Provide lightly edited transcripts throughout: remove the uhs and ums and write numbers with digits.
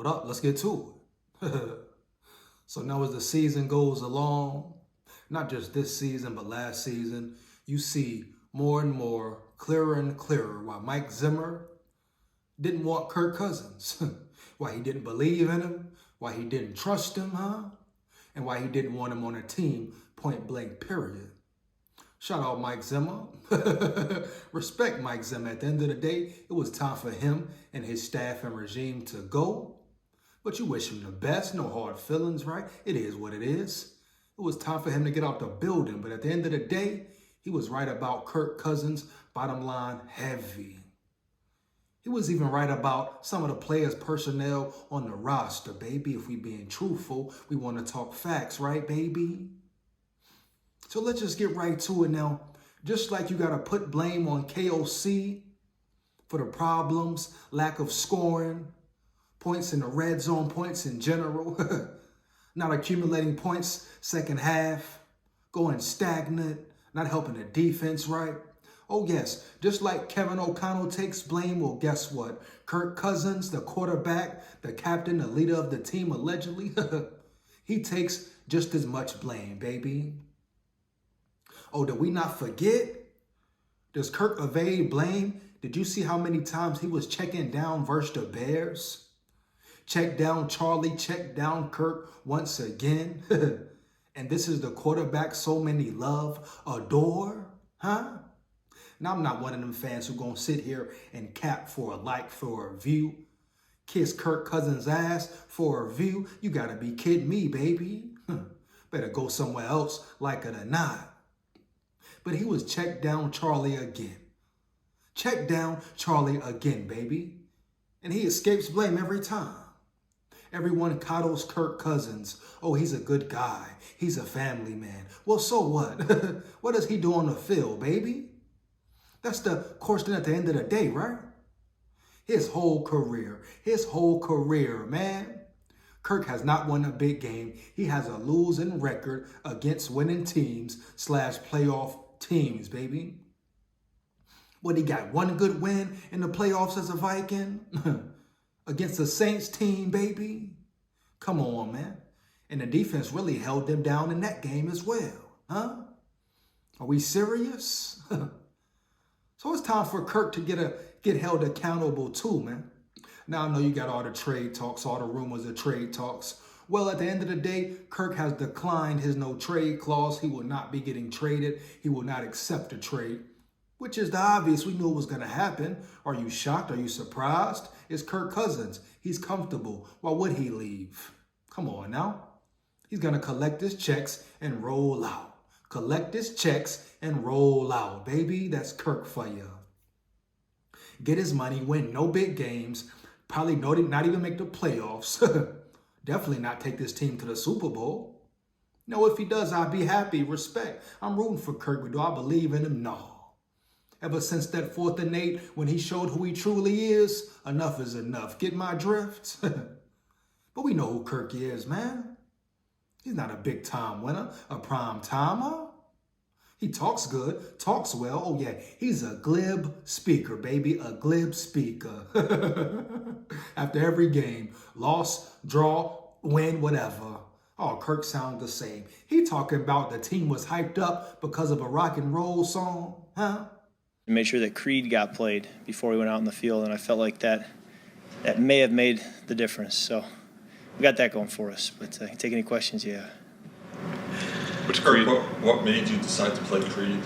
What up? Let's get to it. So now as the season goes along, not just this season, but last season, you see more and more, clearer and clearer why Mike Zimmer didn't want Kirk Cousins, why he didn't believe in him, why he didn't trust him, and why he didn't want him on a team, point blank, period. Shout out Mike Zimmer. Respect Mike Zimmer. At the end of the day, it was time for him and his staff and regime to go. But you wish him the best. No hard feelings, right? It is what it is. It was time for him to get out the building. But at the end of the day, he was right about Kirk Cousins, bottom line, heavy. He was even right about some of the players' personnel on the roster, baby. If we being truthful, we want to talk facts, right, baby? So let's just get right to it now. Just like you got to put blame on KOC for the problems, lack of scoring, points in the red zone, points in general, not accumulating points second half, going stagnant, not helping the defense, right? Oh, yes, just like Kevin O'Connell takes blame, well, guess what? Kirk Cousins, the quarterback, the captain, the leader of the team, allegedly, he takes just as much blame, baby. Oh, did we not forget? Does Kirk evade blame? Did you see how many times he was checking down versus the Bears? Check down Charlie, check down Kirk once again. And this is the quarterback so many love, adore, huh? Now, I'm not one of them fans who gonna sit here and cap for a like, for a view. Kiss Kirk Cousins' ass for a view. You gotta be kidding me, baby. Better go somewhere else, like it or not. But he was checked down Charlie again. Check down Charlie again, baby. And he escapes blame every time. Everyone coddles Kirk Cousins. Oh, he's a good guy. He's a family man. Well, so what? What does he do on the field, baby? That's the question at the end of the day, right? His whole career, man. Kirk has not won a big game. He has a losing record against winning teams / playoff teams, baby. What, he got one good win in the playoffs as a Viking? Against the Saints team, baby? Come on, man. And the defense really held them down in that game as well, huh? Are we serious? So it's time for Kirk to get held accountable too, man. Now, I know you got all the trade talks, all the rumors of trade talks. Well, at the end of the day, Kirk has declined his no trade clause. He will not be getting traded. He will not accept a trade, which is the obvious. We knew it was going to happen. Are you shocked? Are you surprised? It's Kirk Cousins. He's comfortable. Why would he leave? Come on now. He's going to collect his checks and roll out. Collect his checks and roll out, baby. That's Kirk for you. Get his money, win no big games, probably not even make the playoffs. Definitely not take this team to the Super Bowl. No, if he does, I'll be happy, respect. I'm rooting for Kirk, but do I believe in him? No. Ever since that 4th and 8, when he showed who he truly is, enough is enough. Get my drift? But we know who Kirk is, man. He's not a big-time winner, a prime-timer. He talks good, talks well. Oh, yeah, he's a glib speaker, baby, a glib speaker. After every game, loss, draw, win, whatever. Oh, Kirk sounds the same. He talking about the team was hyped up because of a rock and roll song, huh? And made sure that Creed got played before we went out in the field, and I felt like that may have made the difference. So we got that going for us. But take any questions, yeah. Which Creed? What made you decide to play Creed?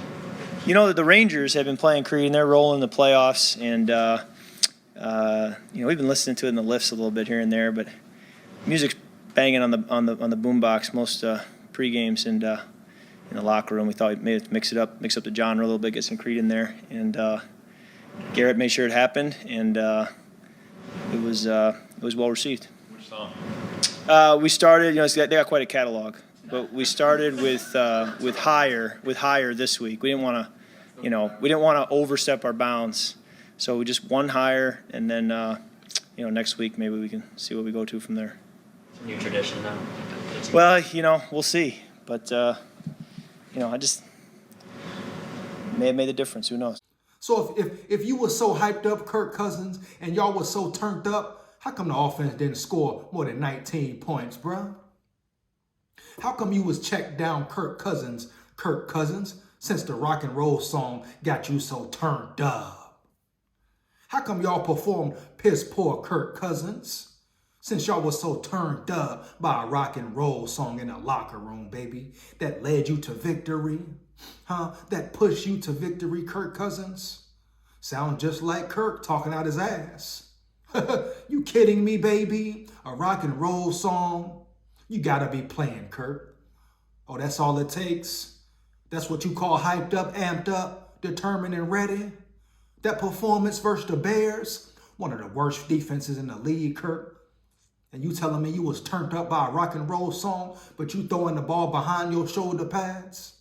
You know, the Rangers have been playing Creed, and they're rolling the playoffs. And, we've been listening to it in the lifts a little bit here and there. But music's banging on the boombox most pre-games and in the locker room. We thought we'd maybe mix up the genre a little bit, get some Creed in there. And Garrett made sure it happened, and it was well received. Which song? We started, they got quite a catalog. But we started with higher this week. We didn't want to, overstep our bounds. So we just one higher, and then next week maybe we can see what we go to from there. It's a new tradition now. Well, we'll see. But I just may have made a difference. Who knows? So if you were so hyped up, Kirk Cousins, and y'all was so turned up, How come the offense didn't score more than 19 points, bruh? How come you was checked down Kirk Cousins, since the rock and roll song got you so turned up? How come y'all performed piss poor Kirk Cousins, since y'all was so turned up by a rock and roll song in the locker room, baby, that led you to victory? That pushed you to victory, Kirk Cousins? Sound just like Kirk talking out his ass. You kidding me, baby? A rock and roll song? You gotta be playing, Kirk. Oh, that's all it takes? That's what you call hyped up, amped up, determined and ready? That performance versus the Bears, one of the worst defenses in the league, Kirk. And you telling me you was turned up by a rock and roll song, but you throwing the ball behind your shoulder pads?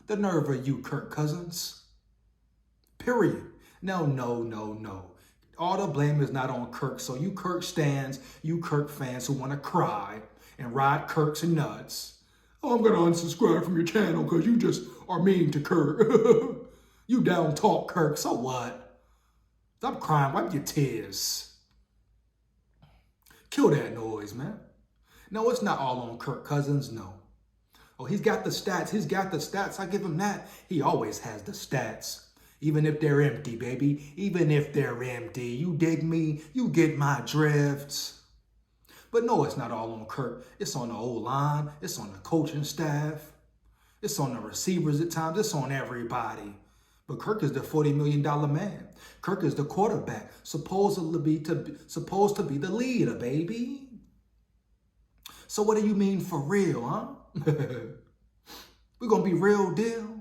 The nerve of you, Kirk Cousins. Period. No. All the blame is not on Kirk. So you Kirk stands, you Kirk fans who want to cry and ride Kirk's nuts. Oh, I'm going to unsubscribe from your channel because you just are mean to Kirk. You down talk, Kirk. So what? Stop crying. Wipe your tears. Kill that noise, man. No, it's not all on Kirk Cousins, no. Oh, he's got the stats. He's got the stats. I give him that. He always has the stats. Even if they're empty, baby. Even if they're empty. You dig me? You get my drifts. But no, it's not all on Kirk. It's on the O-line. It's on the coaching staff. It's on the receivers at times. It's on everybody. But Kirk is the $40 million man. Kirk is the quarterback, supposed to be the leader, baby. So what do you mean for real, huh? We're going to be real deal?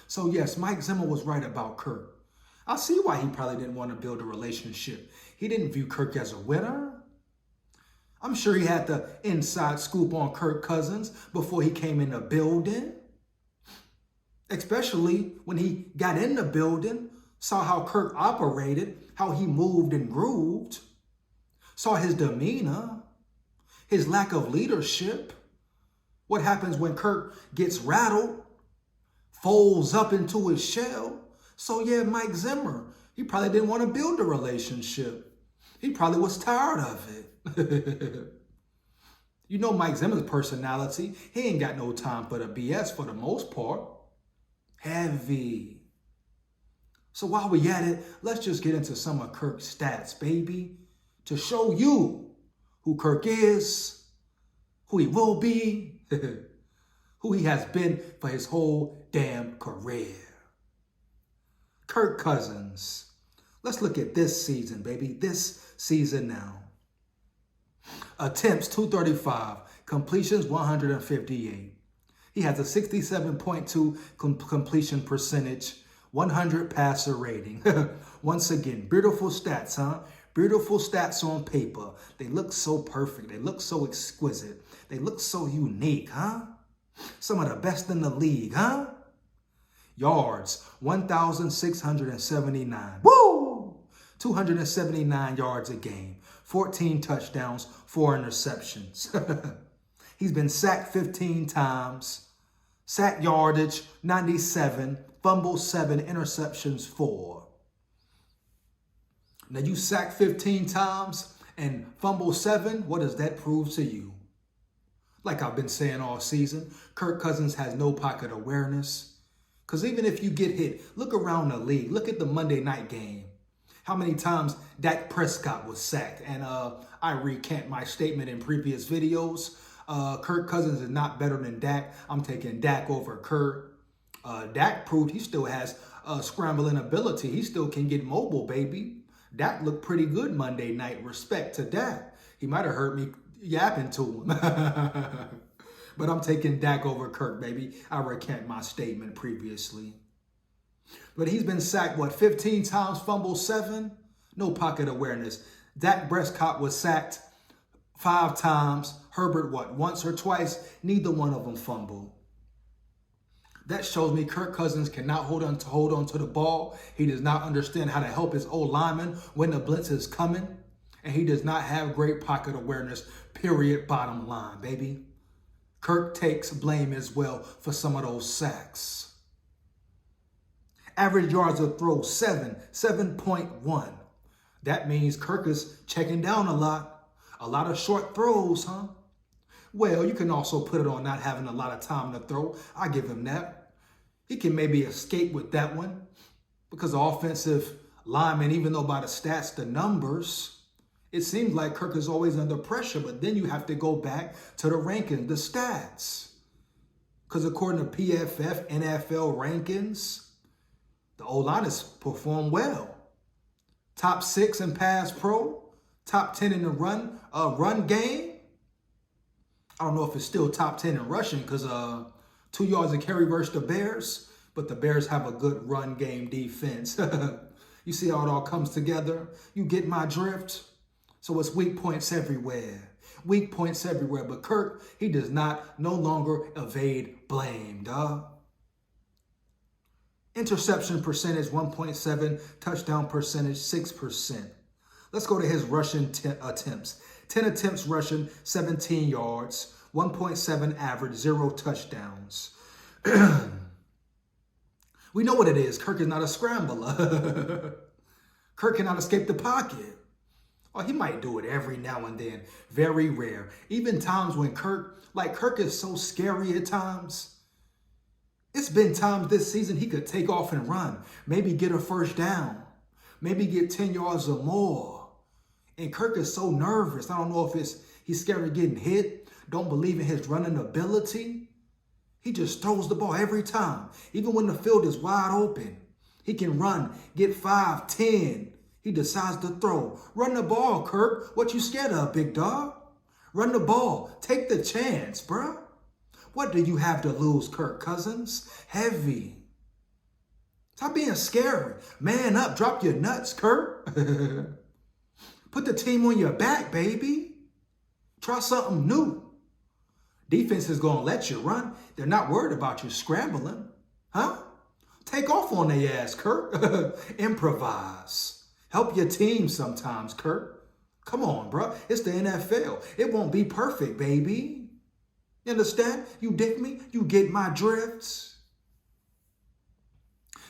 So yes, Mike Zimmer was right about Kirk. I see why he probably didn't want to build a relationship. He didn't view Kirk as a winner. I'm sure he had the inside scoop on Kirk Cousins before he came in the building. Especially when he got in the building, saw how Kirk operated, how he moved and grooved, saw his demeanor, his lack of leadership, what happens when Kirk gets rattled, folds up into his shell. So yeah, Mike Zimmer, he probably didn't want to build a relationship. He probably was tired of it. You know Mike Zimmer's personality, he ain't got no time for the BS for the most part. Heavy. So while we at it, let's just get into some of Kirk's stats, baby, to show you who Kirk is, who he will be, who he has been for his whole damn career. Kirk Cousins. Let's look at this season, baby. This season now. Attempts 235, completions 158. He has a 67.2 completion percentage, 100 passer rating. Once again, beautiful stats, huh? Beautiful stats on paper. They look so perfect. They look so exquisite. They look so unique, huh? Some of the best in the league, huh? Yards, 1,679. Woo! 279 yards a game. 14 touchdowns, 4 interceptions. He's been sacked 15 times. Sack yardage, 97. Fumble, 7. Interceptions, 4. Now you sack 15 times and fumble 7. What does that prove to you? Like I've been saying all season, Kirk Cousins has no pocket awareness. Because even if you get hit, look around the league. Look at the Monday night game. How many times Dak Prescott was sacked? And I recant my statement in previous videos. Kirk Cousins is not better than Dak. I'm taking Dak over Kirk. Dak proved he still has scrambling ability. He still can get mobile, baby. Dak looked pretty good Monday night. Respect to Dak. He might have heard me yapping to him. But I'm taking Dak over Kirk, baby. I recant my statement previously. But he's been sacked, 15 times, fumbled 7? No pocket awareness. Dak Prescott was sacked 5 times. Herbert, once or twice? Neither one of them fumbled. That shows me Kirk Cousins cannot hold on to the ball. He does not understand how to help his old lineman when the blitz is coming. And he does not have great pocket awareness, period, bottom line, baby. Kirk takes blame as well for some of those sacks. Average yards of throw, 7.1. That means Kirk is checking down a lot. A lot of short throws, huh? Well, you can also put it on not having a lot of time to throw. I give him that. He can maybe escape with that one because the offensive lineman, even though by the stats, the numbers, it seems like Kirk is always under pressure, but then you have to go back to the rankings, the stats. Because according to PFF, NFL rankings, the O-line has performed well. Top 6 in pass pro, top 10 in the run game. I don't know if it's still top 10 in rushing because 2 yards a carry versus the Bears, but the Bears have a good run game defense. You see how it all comes together? You get my drift? So it's weak points everywhere. Weak points everywhere. But Kirk, he does no longer evade blame, dog. Interception percentage, 1.7. Touchdown percentage, 6%. Let's go to his rushing attempts. 10 attempts rushing, 17 yards, 1.7 average, 0 touchdowns. We know what it is. Kirk is not a scrambler. Kirk cannot escape the pocket. Oh, he might do it every now and then. Very rare. Even times when Kirk is so scary at times. It's been times this season he could take off and run. Maybe get a first down. Maybe get 10 yards or more. And Kirk is so nervous. I don't know if he's scared of getting hit. Don't believe in his running ability. He just throws the ball every time. Even when the field is wide open. He can run, get 5, 10. He decides to throw. Run the ball, Kirk. What you scared of, big dog? Run the ball. Take the chance, bruh. What do you have to lose, Kirk Cousins? Heavy. Stop being scary. Man up. Drop your nuts, Kirk. Put the team on your back, baby. Try something new. Defense is going to let you run. They're not worried about you scrambling. Huh? Take off on their ass, Kirk. Improvise. Help your team sometimes, Kirk. Come on, bro. It's the NFL. It won't be perfect, baby. You understand? You dig me? You get my drifts?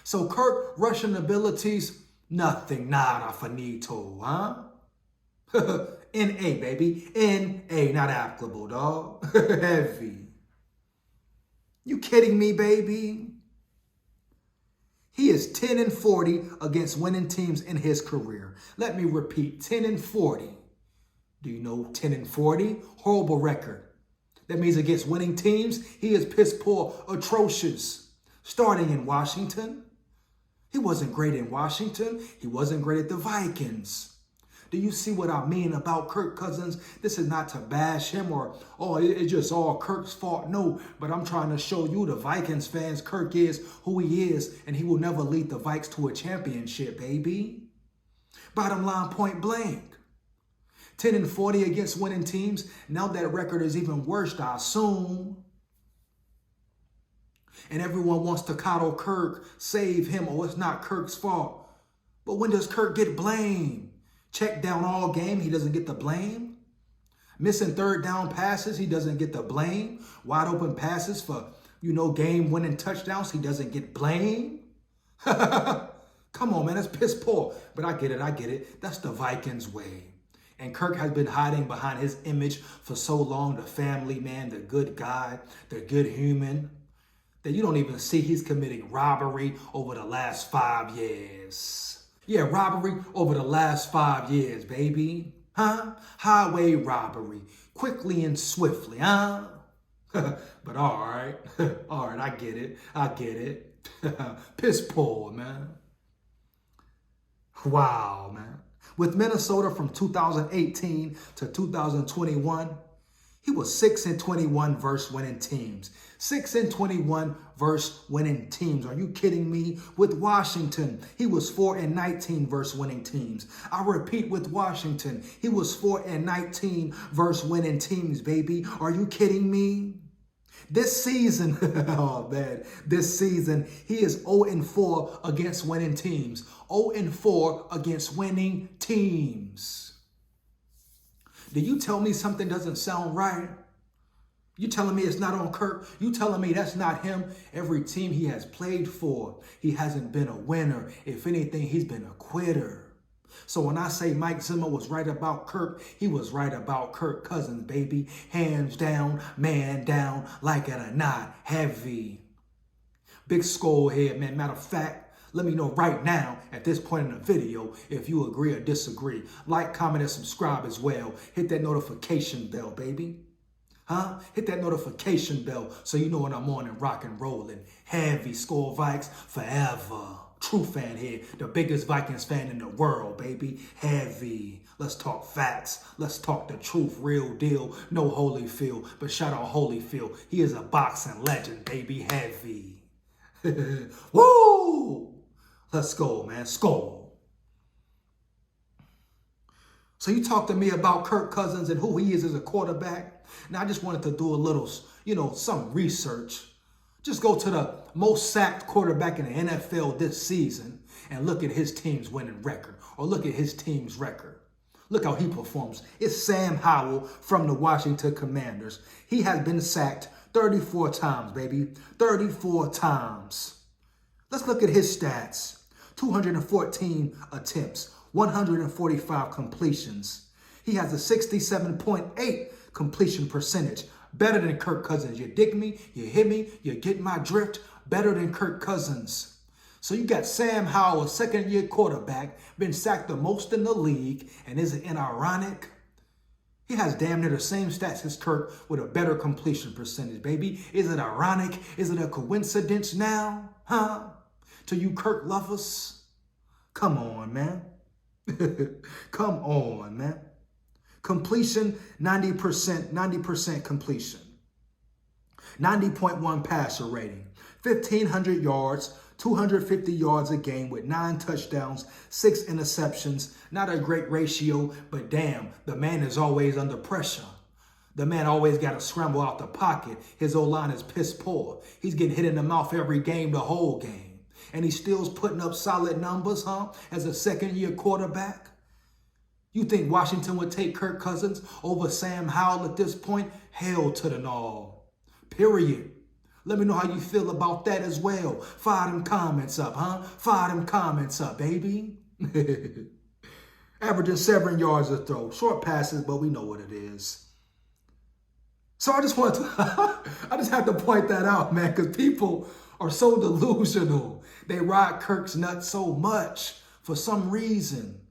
So Kirk, rushing abilities, nothing, nada, finito, huh? N.A., baby. N.A., not applicable, dog. Heavy. You kidding me, baby? He is 10-40 against winning teams in his career. Let me repeat, 10-40. Do you know 10-40? Horrible record. That means against winning teams, he is piss poor, atrocious. Starting in Washington. He wasn't great in Washington. He wasn't great at the Vikings. Do you see what I mean about Kirk Cousins? This is not to bash him or, it's just all Kirk's fault. No, but I'm trying to show you, the Vikings fans, Kirk is who he is, and he will never lead the Vikes to a championship, baby. Bottom line, point blank. 10-40 against winning teams. Now that record is even worse, I assume. And everyone wants to coddle Kirk, save him, it's not Kirk's fault. But when does Kirk get blamed? Check down all game, he doesn't get the blame. Missing third down passes, he doesn't get the blame. Wide open passes for, game-winning touchdowns, he doesn't get blamed. Come on, man, that's piss poor. But I get it. That's the Vikings way. And Kirk has been hiding behind his image for so long, the family man, the good guy, the good human, that you don't even see he's committing robbery over the last 5 years. Yeah, robbery over the last 5 years, baby. Huh? Highway robbery. Quickly and swiftly, huh? But all right. All right, I get it. Piss poor, man. Wow, man. With Minnesota from 2018 to 2021, he was 6-21 versus winning teams. 6-21 versus winning teams. Are you kidding me? With Washington, he was 4-19 versus winning teams. I repeat, with Washington, he was 4-19 versus winning teams, baby. Are you kidding me? This season, this season, he is 0-4 against winning teams. 0-4 against winning teams. Do you tell me something doesn't sound right? You telling me it's not on Kirk? You telling me that's not him? Every team he has played for, he hasn't been a winner. If anything, he's been a quitter. So when I say Mike Zimmer was right about Kirk, he was right about Kirk Cousins, baby. Hands down, man down, like it or not, heavy. Big SKOL head, man. Matter of fact, let me know right now at this point in the video if you agree or disagree. Like, comment, and subscribe as well. Hit that notification bell, baby. Huh? Hit that notification bell so you know when I'm on and rock and rolling. Heavy SKOL Vikes forever. True fan here, the biggest Vikings fan in the world, baby. Heavy. Let's talk facts. Let's talk the truth, real deal. No Holyfield, but shout out Holyfield. He is a boxing legend, baby. Heavy. Woo! Let's go, man. SKOL. So you talk to me about Kirk Cousins and who he is as a quarterback. Now I just wanted to do a little, some research. Just go to the most sacked quarterback in the NFL this season and look at his team's winning record, or look at his team's record. Look how he performs. It's Sam Howell from the Washington Commanders. He has been sacked 34 times, baby. 34 times. Let's look at his stats. 214 attempts, 145 completions. He has a 67.8 completion percentage. Better than Kirk Cousins. You dig me? You hit me? You get my drift? Better than Kirk Cousins. So you got Sam Howell, a second-year quarterback, been sacked the most in the league. And is it ironic? He has damn near the same stats as Kirk with a better completion percentage, baby. Is it ironic? Is it a coincidence now? Huh? To you Kirk lovers? Come on, man. Come on, man. Completion, 90% completion. 90.1 passer rating. 1,500 yards, 250 yards a game with 9 touchdowns, 6 interceptions. Not a great ratio, but damn, the man is always under pressure. The man always got to scramble out the pocket. His O-line is piss poor. He's getting hit in the mouth every game, the whole game. And he still's putting up solid numbers, huh? As a second-year quarterback. You think Washington would take Kirk Cousins over Sam Howell at this point? Hell to the no. Period. Let me know how you feel about that as well. Fire them comments up, huh? Fire them comments up, baby. Averaging 7 yards a throw. Short passes, but we know what it is. So I just wanted to, I just had to point that out, man, because people are so delusional. They ride Kirk's nuts so much for some reason.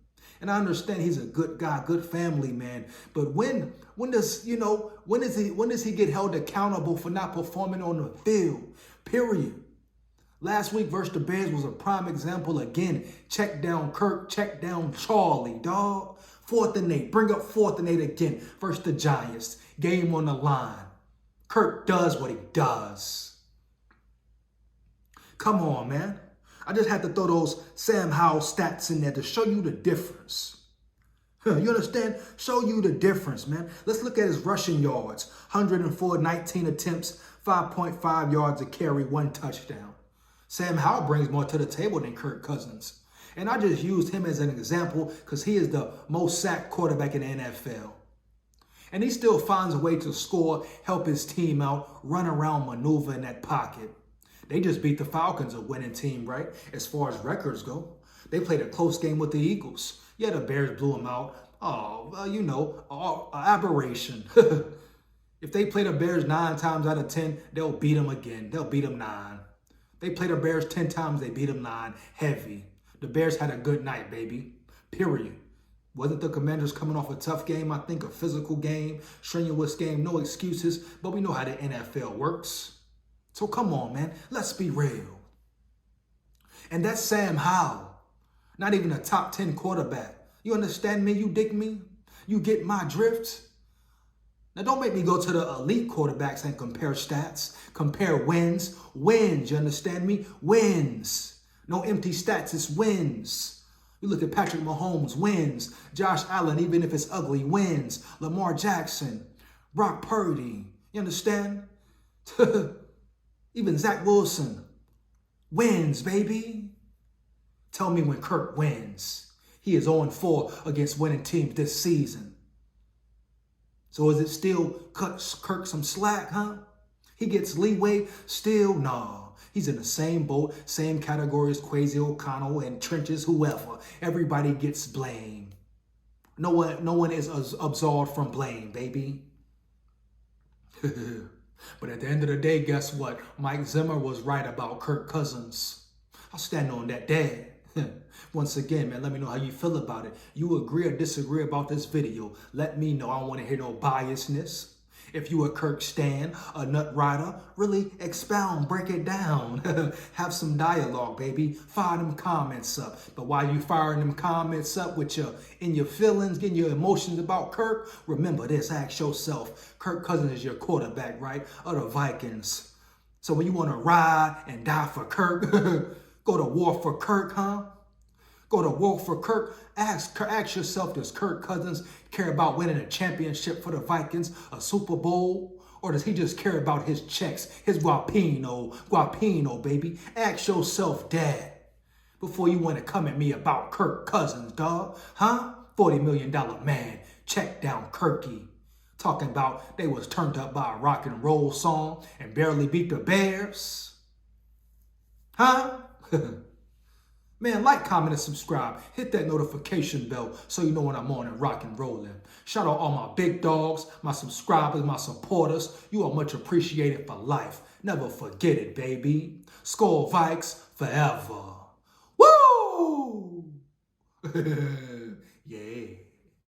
And I understand he's a good guy, good family man. But when does he get held accountable for not performing on the field? Period. Last week versus the Bears was a prime example again. Check down Kirk, check down Charlie, dog. 4th and 8. Bring up 4th and 8 again versus the Giants. Game on the line. Kirk does what he does. Come on, man. I just had to throw those Sam Howell stats in there to show you the difference. You understand? Show you the difference, man. Let's look at his rushing yards. 104, 19 attempts, 5.5 yards a carry, 1 touchdown. Sam Howell brings more to the table than Kirk Cousins. And I just used him as an example because he is the most sacked quarterback in the NFL. And he still finds a way to score, help his team out, run around, maneuver in that pocket. They just beat the Falcons, a winning team, right? As far as records go. They played a close game with the Eagles. Yeah, the Bears blew them out. Oh, aberration. If they play the Bears 9 times out of 10, they'll beat them again. They'll beat them 9. They play the Bears 10 times, they beat them 9. Heavy. The Bears had a good night, baby. Period. Wasn't the Commanders coming off a tough game? I think a physical game, strenuous game, no excuses. But we know how the NFL works. So come on, man. Let's be real. And that's Sam Howell. Not even a top 10 quarterback. You understand me? You dig me? You get my drift? Now, don't make me go to the elite quarterbacks and compare stats. Compare wins. Wins, you understand me? Wins. No empty stats, it's wins. You look at Patrick Mahomes, wins. Josh Allen, even if it's ugly, wins. Lamar Jackson, Brock Purdy. You understand? Even Zach Wilson wins, baby. Tell me when Kirk wins. He is 0-4 against winning teams this season. So is it still cut Kirk some slack, huh? He gets leeway? Still, no. He's in the same boat, same category as Kwesi O'Connell and Trenches, whoever. Everybody gets blame. No one is absolved from blame, baby. But at the end of the day, guess what? Mike Zimmer was right about Kirk Cousins. I'll stand on that day. Once again, man, let me know how you feel about it. You agree or disagree about this video. Let me know. I don't want to hear no biasness. If you a Kirk stan, a nut rider, really expound, break it down. Have some dialogue, baby. Fire them comments up. But while you firing them comments up with in your feelings, getting your emotions about Kirk, remember this, ask yourself, Kirk Cousins is your quarterback, right? Of the Vikings. So when you want to ride and die for Kirk, go to war for Kirk, huh? Go to war for Kirk. Ask yourself, does Kirk Cousins care about winning a championship for the Vikings, a Super Bowl? Or does he just care about his checks, his guapino, baby? Ask yourself that before you want to come at me about Kirk Cousins, dog. Huh? $40 million man, check down Kirky. Talking about they was turned up by a rock and roll song and barely beat the Bears. Huh? Man, like, comment, and subscribe. Hit that notification bell so you know when I'm on and rock and rolling. Shout out all my big dogs, my subscribers, my supporters. You are much appreciated for life. Never forget it, baby. SKOL Vikes forever. Woo! Yeah.